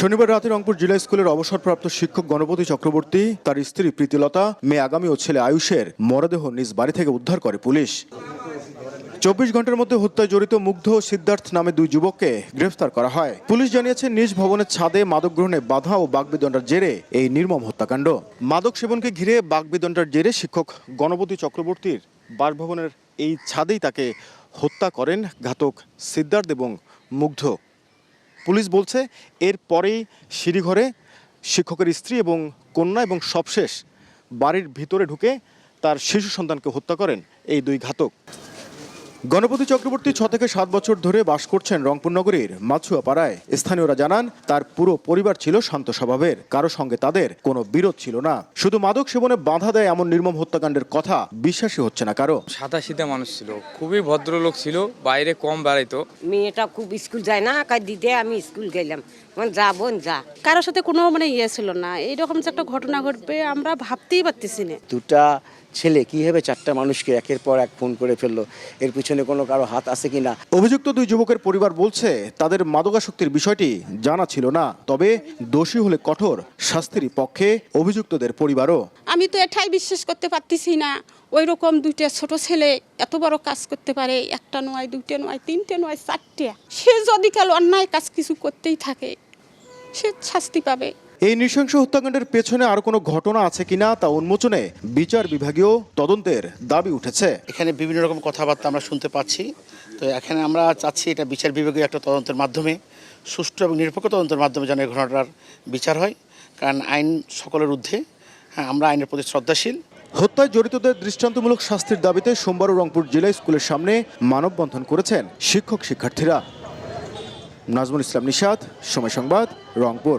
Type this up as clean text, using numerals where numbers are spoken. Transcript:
শনিবার রাতে রংপুর জেলা স্কুলের অবসরপ্রাপ্ত শিক্ষক গণপতি চক্রবর্তী, তার স্ত্রী প্রীতিলতা, মেয়ে আগামী ও ছেলে আয়ুষের মরদেহ নিজ বাড়ি থেকে উদ্ধার করে পুলিশ। 24 ঘন্টার মধ্যে হত্যায় জড়িত মুগ্ধ ও সিদ্ধার্থ নামে দুই যুবককে গ্রেফতার করা হয়। পুলিশ জানিয়েছে, নিজ ভবনের ছাদে মাদক গ্রহণে বাধা ও বাগবিতণ্ডার জেরে এই নির্মম হত্যাকাণ্ড। মাদক সেবনকে ঘিরে বাগবিতণ্ডার জেরে শিক্ষক গণপতি চক্রবর্তীর বাসভবনের এই ছাদেই তাকে হত্যা করেন ঘাতক সিদ্ধার্থ এবং মুগ্ধ। পুলিশ বলছে, এর পরেই সিঁড়িঘরে শিক্ষকের স্ত্রী এবং কন্যা এবং সবশেষ বাড়ির ভিতরে ঢুকে তার শিশু সন্তানকে হত্যা করেন এই দুই ঘাতক। গণপতি চক্রবর্তী 6 থেকে 7 বছর ধরে বাস করছেন রংপুর নগরীর মাছুয়াপাড়ায়। স্থানীয়রা জানান, তার পুরো পরিবার ছিল শান্ত স্বভাবের, কারো সঙ্গে তাদের কোনো বিরোধ ছিল না। শুধু মাদক সেবনে বাধা দেয় এমন নির্মম হত্যাকাণ্ডের কথা বিশ্বাসই হচ্ছে না কারো। সাদাসিধা মানুষ ছিল, খুবই ভদ্রলোক ছিল, বাইরে কম বেড়াইতো। মেয়েটা খুব স্কুল যায় না, দিদি আমি স্কুল গেলাম, যা বোন যা। কারোর সাথে কোনো ইয়ে ছিল না। এইরকম যে একটা ঘটনা ঘটবে আমরা ভাবতেই পারতেছি না। দুটা ছেলে কিভাবে 4টা মানুষকে একের পর এক খুন করে ফেললো, এর পিছনে কোনো কারো হাত আছে কিনা। অভিযুক্ত দুই যুবকের পরিবার বলছে, তাদের মাদকাসক্তির বিষয়টি জানা ছিল না, তবে দোষী হলে কঠোর শাস্তিরই পক্ষে অভিযুক্তদের পরিবারও। আমি তো এটাই বিশ্বাস করতে পারতেছি না, ওই রকম দুইটা ছোট ছেলে এত বড় কাজ করতে পারে। একটা নয়, দুইটা নয়, তিনটে নয়, 4টে। সে যদি কাল অন্যায় কাজ কিছু করতেই থাকে, সে শাস্তি পাবে। এই নৃশংস হত্যাকাণ্ডের পেছনে আর কোনো ঘটনা আছে কিনা তা উন্মোচনে বিচার বিভাগীয় তদন্তের দাবি উঠেছে। এখানে বিভিন্ন রকম কথাবার্তা আমরা শুনতে পাচ্ছি। তো এখানে আমরা চাচ্ছি এটা বিচার বিভাগীয় একটা তদন্তের মাধ্যমে, সুষ্ঠু এবং নিরপেক্ষ তদন্তের মাধ্যমে যেন এই ঘটনাটার বিচার হয়। কারণ আইন সকলের ঊর্ধ্বে, আমরা আইনের প্রতি শ্রদ্ধাশীল। হত্যায় জড়িতদের দৃষ্টান্তমূলক শাস্তির দাবিতে সোমবার রংপুর জেলা স্কুলের সামনে মানববন্ধন করেছেন শিক্ষক শিক্ষার্থীরা। নাজমুল ইসলাম নিশাত, সময় সংবাদ, রংপুর।